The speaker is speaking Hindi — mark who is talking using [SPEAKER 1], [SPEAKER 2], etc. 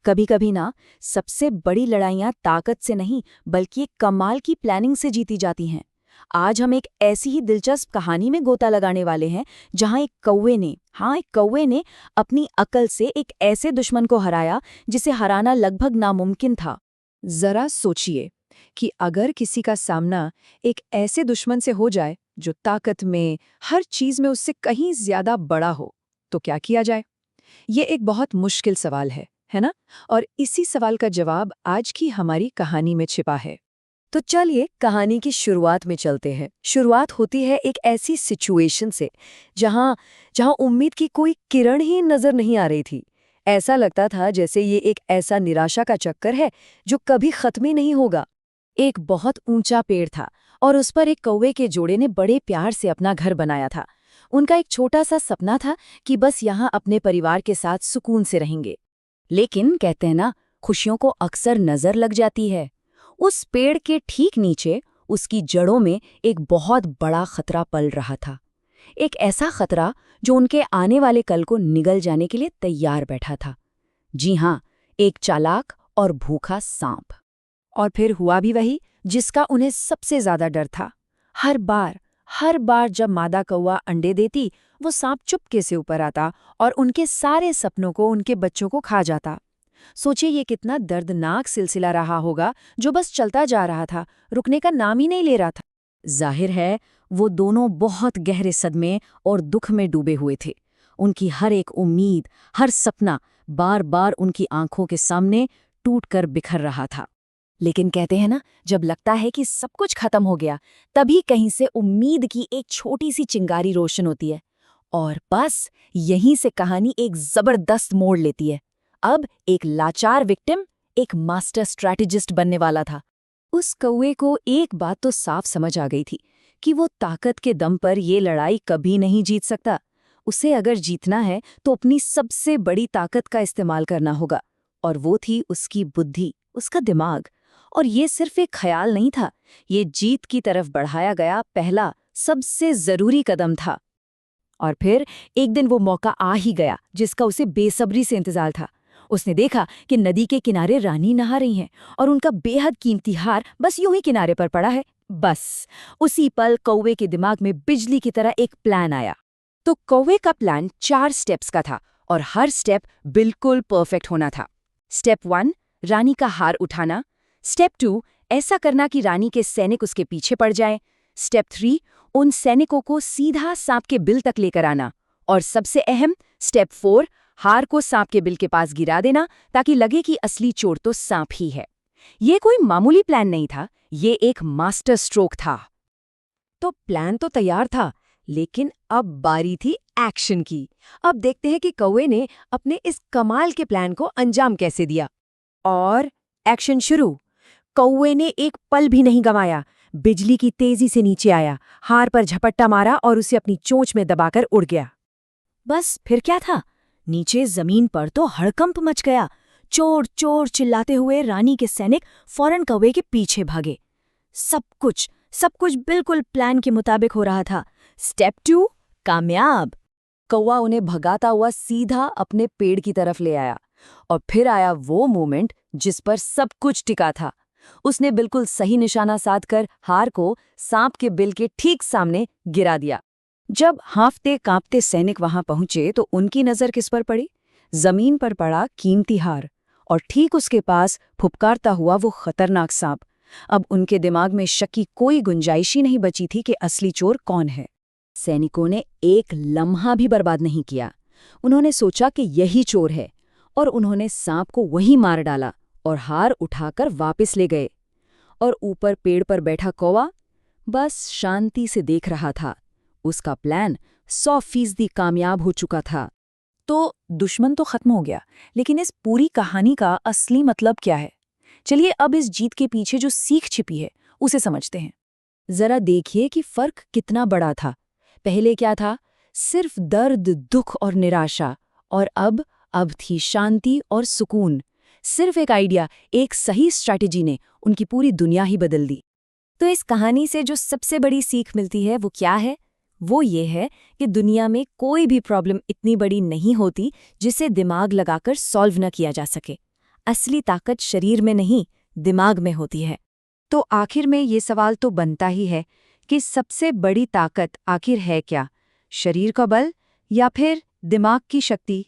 [SPEAKER 1] कभी-कभी ना सबसे बड़ी लड़ाइयाँ ताकत से नहीं बल्कि एक कमाल की प्लानिंग से जीती जाती हैं। आज हम एक ऐसी ही दिलचस्प कहानी में गोता लगाने वाले हैं जहाँ एक कौवे ने अपनी अकल से एक ऐसे दुश्मन को हराया जिसे हराना लगभग नामुमकिन था।
[SPEAKER 2] जरा सोचिए कि अगर किसी का सामना एक ऐसे दुश्मन से हो जाए जो ताकत में, हर चीज में उससे कहीं ज्यादा बड़ा हो, तो क्या किया जाए? ये एक बहुत मुश्किल सवाल है ना? और इसी सवाल का जवाब आज की हमारी कहानी में छिपा है।
[SPEAKER 1] तो चलिए कहानी की शुरुआत में चलते हैं। शुरुआत होती है एक ऐसी सिचुएशन से जहाँ जहाँ उम्मीद की कोई किरण ही नजर नहीं आ रही थी। ऐसा लगता था जैसे ये एक ऐसा निराशा का चक्कर है जो कभी खत्म ही नहीं होगा। एक बहुत ऊंचा पेड़ था और उस पर एक कौवे के जोड़े ने बड़े प्यार से अपना घर बनाया था। उनका एक छोटा सा सपना था कि बस यहाँ अपने परिवार के साथ सुकून से रहेंगे। लेकिन कहते हैं ना, खुशियों को अक्सर नजर लग जाती है। उस पेड़ के ठीक नीचे उसकी जड़ों में एक बहुत बड़ा खतरा पल रहा था। एक ऐसा खतरा जो उनके आने वाले कल को निगल जाने के लिए तैयार बैठा था। जी हाँ, एक चालाक और भूखा सांप। और फिर हुआ भी वही जिसका उन्हें सबसे ज्यादा डर था। हर बार जब मादा कौवा अंडे देती, वो सांप चुपके से ऊपर आता और उनके सारे सपनों को, उनके बच्चों को खा जाता। सोचिए ये कितना दर्दनाक सिलसिला रहा होगा जो बस चलता जा रहा था, रुकने का नाम ही नहीं ले रहा था। जाहिर है वो दोनों बहुत गहरे सदमे और दुख में डूबे हुए थे। उनकी हर एक उम्मीद, हर सपना बार बार उनकी आंखों के सामने टूटकर बिखर रहा था। लेकिन कहते हैं ना, जब लगता है कि सब कुछ खत्म हो गया, तभी कहीं से उम्मीद की एक छोटी सी चिंगारी रोशन होती है। और बस यहीं से कहानी एक जबरदस्त मोड़ लेती है। अब एक लाचार विक्टिम एक मास्टर स्ट्रैटेजिस्ट बनने वाला था। उस कौवे को एक बात तो साफ समझ आ गई थी कि वो ताकत के दम पर ये लड़ाई कभी नहीं जीत सकता। उसे अगर जीतना है तो अपनी सबसे बड़ी ताकत का इस्तेमाल करना होगा, और वो थी उसकी बुद्धि, उसका दिमाग। और ये सिर्फ एक ख्याल नहीं था, ये जीत की तरफ बढ़ाया गया पहला सबसे जरूरी कदम था। और फिर एक दिन वो मौका आ ही गया जिसका उसे बेसब्री से इंतजार था। उसने देखा कि नदी के किनारे रानी नहा रही हैं और उनका बेहद कीमती हार बस यूं ही किनारे पर पड़ा है। बस उसी पल कौवे के दिमाग में बिजली की तरह एक प्लान आया। तो कौवे का प्लान 4 स्टेप्स का था और हर स्टेप बिल्कुल परफेक्ट होना था। स्टेप 1, रानी का हार उठाना। स्टेप 2, ऐसा करना कि रानी के सैनिक उसके पीछे पड़ जाएं। स्टेप 3, उन सैनिकों को सीधा सांप के बिल तक लेकर आना। और सबसे अहम स्टेप 4, हार को सांप के बिल के पास गिरा देना ताकि लगे कि असली चोर तो सांप ही है। ये कोई मामूली प्लान नहीं था, ये एक मास्टर स्ट्रोक था। तो प्लान तो तैयार था, लेकिन अब बारी थी एक्शन की। अब देखते हैं कि कौवे ने अपने इस कमाल के प्लान को अंजाम कैसे दिया। और एक्शन शुरू। कौवे ने एक पल भी नहीं गंवाया, बिजली की तेजी से नीचे आया, हार पर झपट्टा मारा और उसे अपनी चोंच में दबाकर उड़ गया। बस फिर क्या था, नीचे जमीन पर तो हड़कंप मच गया। चोर चोर चिल्लाते हुए रानी के सैनिक फौरन कौवे के पीछे भागे। सब कुछ बिल्कुल प्लान के मुताबिक हो रहा था। स्टेप 2, कामयाब। कौवा उन्हें भगाता हुआ सीधा अपने पेड़ की तरफ ले आया। और फिर आया वो मोमेंट जिस पर सब कुछ टिका था। उसने बिल्कुल सही निशाना साधकर हार को सांप के बिल के ठीक सामने गिरा दिया। जब हांफते कांपते सैनिक वहां पहुंचे तो उनकी नजर किस पर पड़ी? जमीन पर पड़ा कीमती हार, और ठीक उसके पास फुफकारता हुआ वो खतरनाक सांप। अब उनके दिमाग में शक की कोई गुंजाइश ही नहीं बची थी कि असली चोर कौन है। सैनिकों ने एक लम्हा भी बर्बाद नहीं किया। उन्होंने सोचा कि यही चोर है, और उन्होंने सांप को वहीं मार डाला और हार उठाकर वापस ले गए। और ऊपर पेड़ पर बैठा कौवा बस शांति से देख रहा था। उसका प्लान 100% कामयाब हो चुका था। तो दुश्मन तो खत्म हो गया, लेकिन इस पूरी कहानी का असली मतलब क्या है? चलिए अब इस जीत के पीछे जो सीख छिपी है उसे समझते हैं। जरा देखिए कि फर्क कितना बड़ा था। पहले क्या था? सिर्फ दर्द, दुख और निराशा। और अब थी शांति और सुकून। सिर्फ एक आइडिया, एक सही स्ट्रैटेजी ने उनकी पूरी दुनिया ही बदल दी। तो इस कहानी से जो सबसे बड़ी सीख मिलती है वो क्या है? वो ये है कि दुनिया में कोई भी प्रॉब्लम इतनी बड़ी नहीं होती जिसे दिमाग लगाकर सॉल्व न किया जा सके।
[SPEAKER 3] असली ताकत शरीर में नहीं, दिमाग में होती है।
[SPEAKER 2] तो आखिर में ये सवाल तो बनता ही है कि सबसे बड़ी ताकत आखिर है क्या, शरीर का बल या फिर दिमाग की शक्ति?